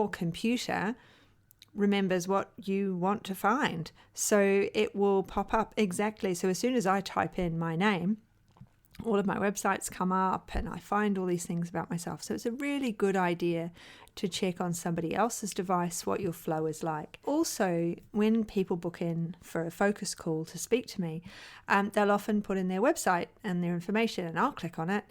your computer remembers what you want to find. So it will pop up exactly. So as soon as I type in my name, all of my websites come up and I find all these things about myself. So it's a really good idea to check on somebody else's device what your flow is like. Also, when people book in for a focus call to speak to me, they'll often put in their website and their information, and I'll click on it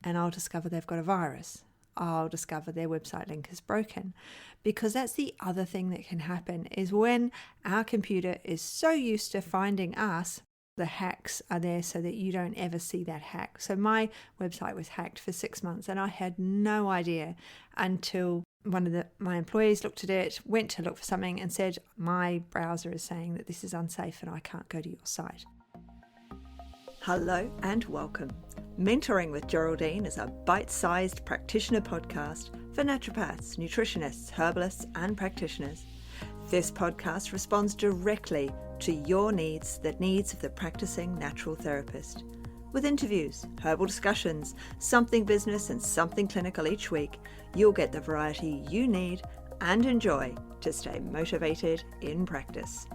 and I'll discover they've got a virus. I'll discover their website link is broken, because that's the other thing that can happen is when our computer is so used to finding us, the hacks are there so that you don't ever see that hack. So my website was hacked for 6 months and I had no idea until one of my employees looked at it, went to look for something and said, my browser is saying that this is unsafe and I can't go to your site. Hello and welcome. Mentoring with Geraldine is a bite-sized practitioner podcast for naturopaths, nutritionists, herbalists, and practitioners. This podcast responds directly to your needs, the needs of the practicing natural therapist. With interviews, herbal discussions, something business and something clinical each week, you'll get the variety you need and enjoy to stay motivated in practice.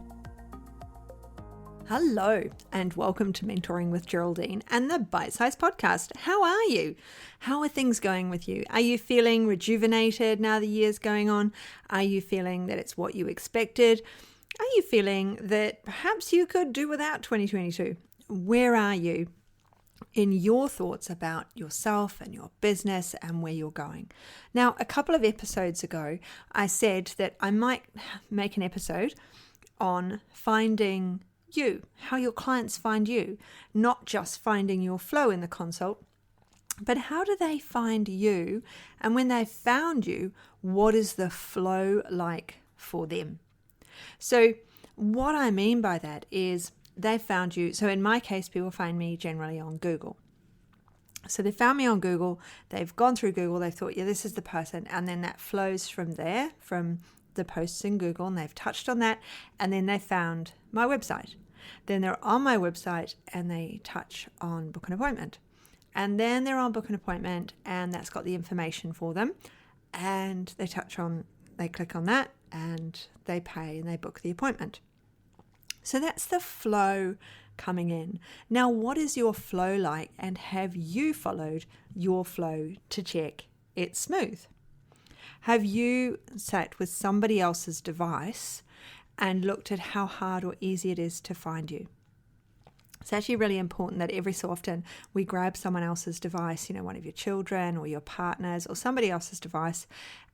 Hello and welcome to Mentoring with Geraldine and the Bite Size Podcast. How are you? How are things going with you? Are you feeling rejuvenated now the year's going on? Are you feeling that it's what you expected? Are you feeling that perhaps you could do without 2022? Where are you in your thoughts about yourself and your business and where you're going? Now, a couple of episodes ago, I said that I might make an episode on finding you, how your clients find you, not just finding your flow in the consult, but how do they find you? And when they've found you, what is the flow like for them? So what I mean by that is they found you. So in my case, people find me generally on Google. So they found me on Google, they've gone through Google, they've thought, yeah, this is the person. And then that flows from there, from the posts in Google, and they've touched on that. And then they found my website. Then they're on my website and they touch on book an appointment. And then they're on book an appointment and that's got the information for them. And they click on that and they pay and they book the appointment. So that's the flow coming in. Now, what is your flow like, and have you followed your flow to check it's smooth? Have you sat with somebody else's device and looked at how hard or easy it is to find you? It's actually really important that every so often we grab someone else's device, one of your children or your partners or somebody else's device,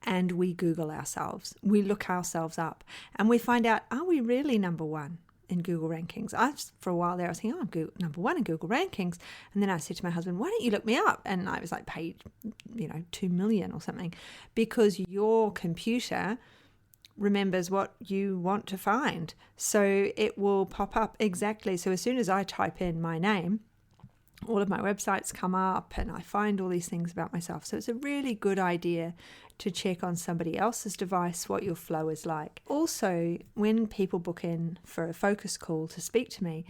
and we Google ourselves. We look ourselves up and we find out, are we really number one in Google rankings? For a while there, I was thinking, I'm number one in Google rankings. And then I said to my husband, why don't you look me up? And I was like paid, 2 million or something, because your computer remembers what you want to find. So it will pop up exactly. So as soon as I type in my name, all of my websites come up and I find all these things about myself. So it's a really good idea to check on somebody else's device what your flow is like. Also, when people book in for a focus call to speak to me,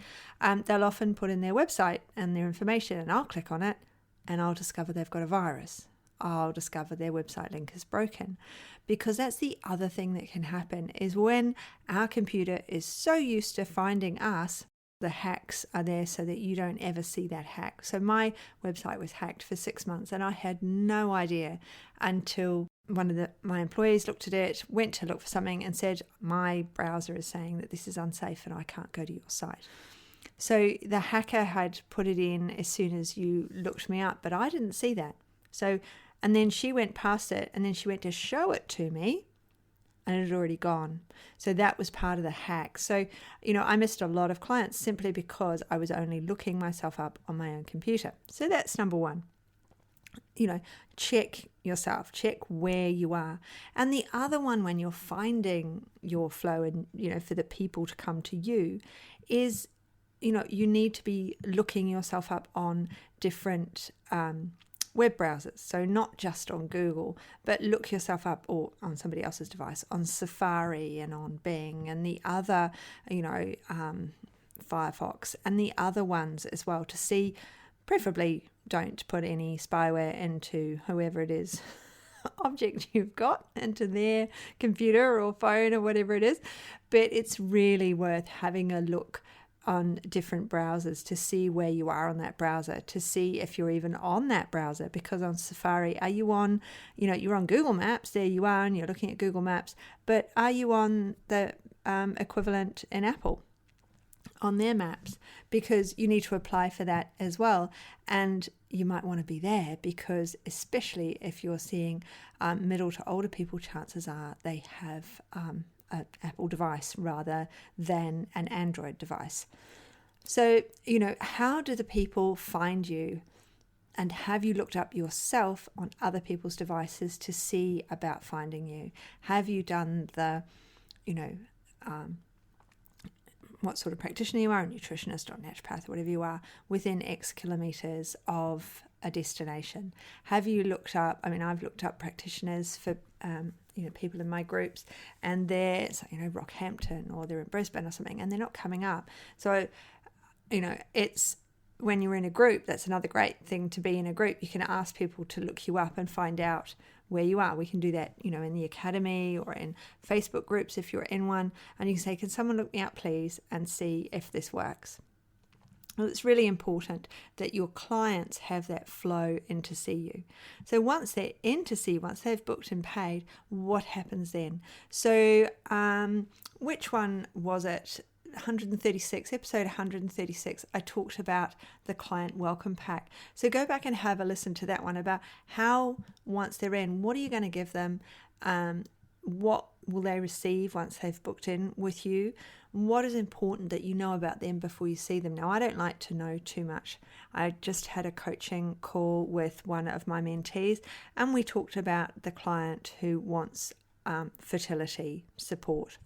they'll often put in their website and their information, and I'll click on it and I'll discover they've got a virus. I'll discover their website link is broken, because that's the other thing that can happen is when our computer is so used to finding us, the hacks are there so that you don't ever see that hack. So my website was hacked for 6 months and I had no idea until one of my employees looked at it, went to look for something and said, my browser is saying that this is unsafe and I can't go to your site. So the hacker had put it in as soon as you looked me up, but I didn't see that. And then she went past it and then she went to show it to me and it had already gone. So that was part of the hack. So, I missed a lot of clients simply because I was only looking myself up on my own computer. So that's number one. Check yourself, check where you are. And the other one, when you're finding your flow and, for the people to come to you, is, you need to be looking yourself up on different web browsers. So not just on Google, but look yourself up or on somebody else's device, on Safari and on Bing and the other, Firefox and the other ones as well, to see. Preferably don't put any spyware into whoever it is object you've got into their computer or phone or whatever it is. But it's really worth having a look on different browsers to see where you are on that browser, to see if you're even on that browser. Because on Safari, are you on, you're on Google Maps, there you are, and you're looking at Google Maps, but are you on the equivalent in Apple, on their maps? Because you need to apply for that as well. And you might want to be there because, especially if you're seeing middle to older people, chances are they have an Apple device rather than an Android device. So, how do the people find you? And have you looked up yourself on other people's devices to see about finding you? Have you done the, what sort of practitioner you are, a nutritionist or naturopath or whatever you are, within X kilometres of a destination? Have you looked up, I've looked up practitioners for, people in my groups, and they're, Rockhampton, or they're in Brisbane or something, and they're not coming up. So, it's, when you're in a group, that's another great thing to be in a group. You can ask people to look you up and find out where you are. We can do that, in the academy or in Facebook groups if you're in one. And you can say, can someone look me up, please, and see if this works. Well, it's really important that your clients have that flow in to see you. So once they're in to see you, once they've booked and paid, what happens then? So which one was it? 136, episode 136, I talked about the client welcome pack. So go back and have a listen to that one about how, once they're in, what are you going to give them? What will they receive once they've booked in with you? What is important that you know about them before you see them? Now, I don't like to know too much. I just had a coaching call with one of my mentees, and we talked about the client who wants fertility support.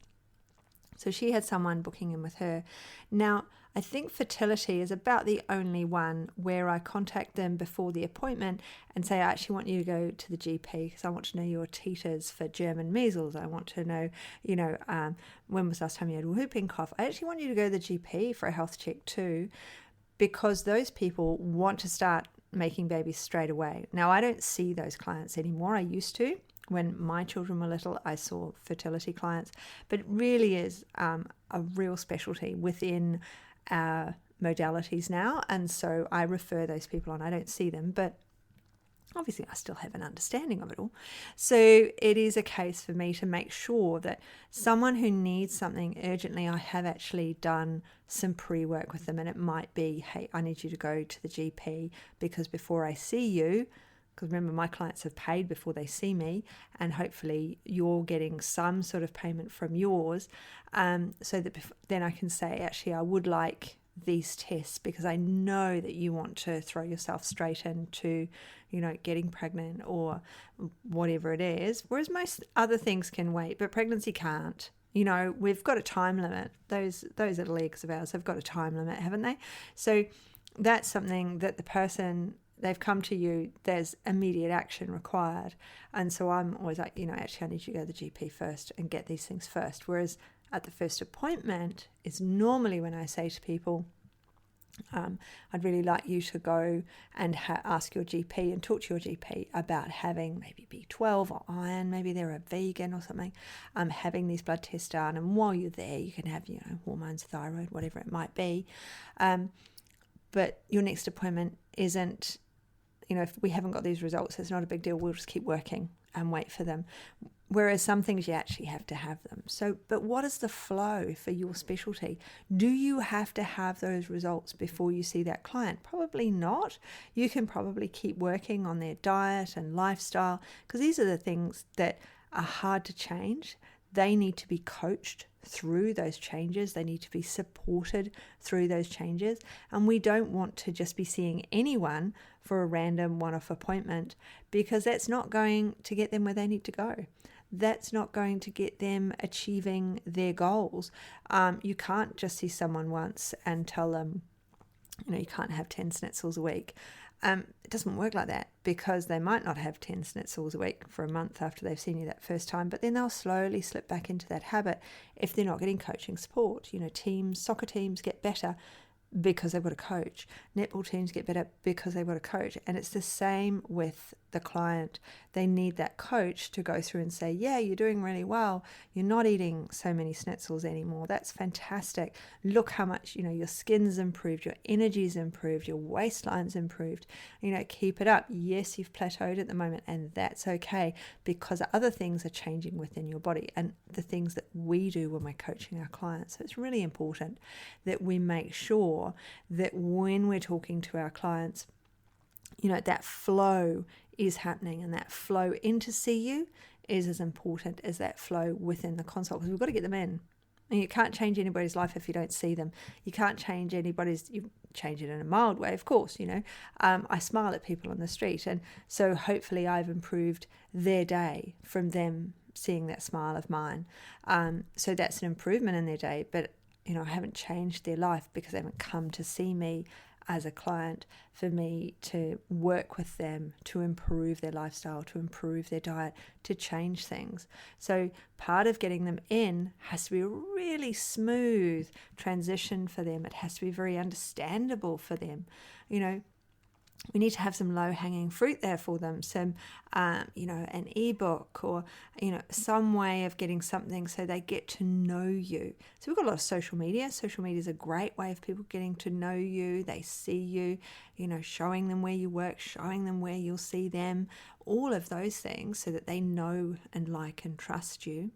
So she had someone booking in with her. Now, I think fertility is about the only one where I contact them before the appointment and say, I actually want you to go to the GP because I want to know your titers for German measles. I want to know, when was the last time you had a whooping cough? I actually want you to go to the GP for a health check too, because those people want to start making babies straight away. Now, I don't see those clients anymore. I used to. When my children were little, I saw fertility clients, but it really is a real specialty within our modalities now. And so I refer those people on. I don't see them, but obviously I still have an understanding of it all. So it is a case for me to make sure that someone who needs something urgently, I have actually done some pre-work with them. And it might be, hey, I need you to go to the GP because before I see you, because remember, my clients have paid before they see me, and hopefully you're getting some sort of payment from yours, so that then I can say, actually, I would like these tests because I know that you want to throw yourself straight into, getting pregnant or whatever it is. Whereas most other things can wait, but pregnancy can't. We've got a time limit. Those little eggs of ours have got a time limit, haven't they? So that's something that the person, they've come to you, there's immediate action required. And so I'm always like, actually, I need you to go to the GP first and get these things first. Whereas at the first appointment is normally when I say to people, I'd really like you to go and ask your GP and talk to your GP about having maybe B12 or iron, maybe they're a vegan or something, having these blood tests done. And while you're there, you can have, hormones, thyroid, whatever it might be. But your next appointment isn't, if we haven't got these results, it's not a big deal. We'll just keep working and wait for them. Whereas some things you actually have to have them. So, but what is the flow for your specialty? Do you have to have those results before you see that client? Probably not. You can probably keep working on their diet and lifestyle, because these are the things that are hard to change. They need to be coached through those changes. They need to be supported through those changes. And we don't want to just be seeing anyone for a random one-off appointment, because that's not going to get them where they need to go. That's not going to get them achieving their goals. You can't just see someone once and tell them, you can't have 10 schnitzels a week. It doesn't work like that, because they might not have 10 schnitzels a week for a month after they've seen you that first time, but then they'll slowly slip back into that habit if they're not getting coaching support. Soccer teams get better because they've got a coach. Netball teams get better because they've got a coach. And it's the same with the client. They need that coach to go through and say, yeah, you're doing really well. You're not eating so many schnitzels anymore. That's fantastic. Look how much, your skin's improved, your energy's improved, your waistline's improved. Keep it up. Yes, you've plateaued at the moment, and that's okay, because other things are changing within your body, and the things that we do when we're coaching our clients. So it's really important that we make sure that when we're talking to our clients, that flow is happening, and that flow in to see you is as important as that flow within the consult, because we've got to get them in. And you can't change anybody's life if you don't see them. You can't change you change it in a mild way, of course, I smile at people on the street, and so hopefully I've improved their day from them seeing that smile of mine. So that's an improvement in their day, but I haven't changed their life because they haven't come to see me as a client for me to work with them to improve their lifestyle, to improve their diet, to change things. So part of getting them in has to be a really smooth transition for them. It has to be very understandable for them. We need to have some low-hanging fruit there for them, some, an ebook or, some way of getting something so they get to know you. So we've got a lot of social media. Social media is a great way of people getting to know you. They see you, showing them where you work, showing them where you'll see them, all of those things so that they know and like and trust you.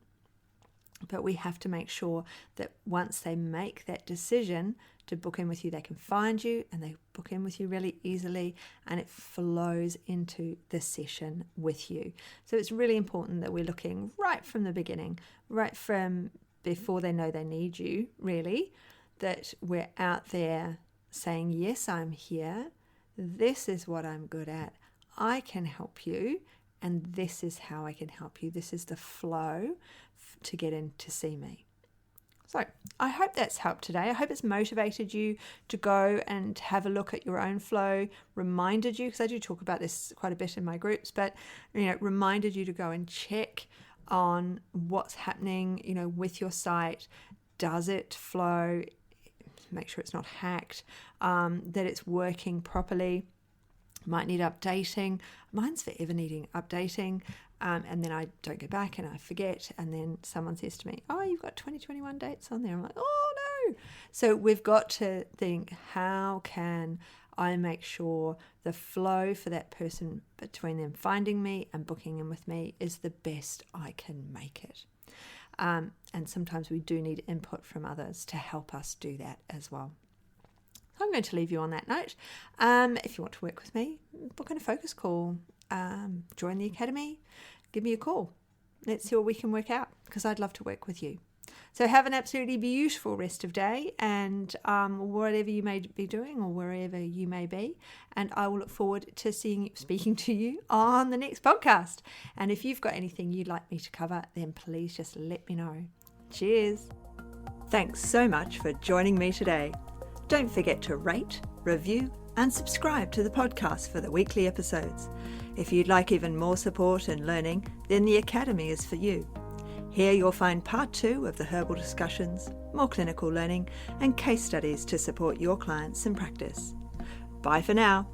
But we have to make sure that once they make that decision to book in with you, they can find you and they book in with you really easily, and it flows into the session with you. So it's really important that we're looking right from the beginning, right from before they know they need you, really, that we're out there saying, yes, I'm here. This is what I'm good at. I can help you. And this is how I can help you. This is the flow to get in to see me. So I hope that's helped today. I hope it's motivated you to go and have a look at your own flow, reminded you, because I do talk about this quite a bit in my groups, but reminded you to go and check on what's happening, with your site. Does it flow? Make sure it's not hacked, that it's working properly. Might need updating. Mine's forever needing updating. And then I don't go back and I forget. And then someone says to me, oh, you've got 2021 dates on there. I'm like, oh no. So we've got to think, how can I make sure the flow for that person between them finding me and booking in with me is the best I can make it. And sometimes we do need input from others to help us do that as well. So I'm going to leave you on that note. If you want to work with me, book in a focus call, join the academy, give me a call. Let's see what we can work out, because I'd love to work with you. So have an absolutely beautiful rest of day, and whatever you may be doing or wherever you may be. And I will look forward to speaking to you on the next podcast. And if you've got anything you'd like me to cover, then please just let me know. Cheers. Thanks so much for joining me today. Don't forget to rate, review, and subscribe to the podcast for the weekly episodes. If you'd like even more support and learning, then the Academy is for you. Here you'll find part 2 of the herbal discussions, more clinical learning, and case studies to support your clients in practice. Bye for now.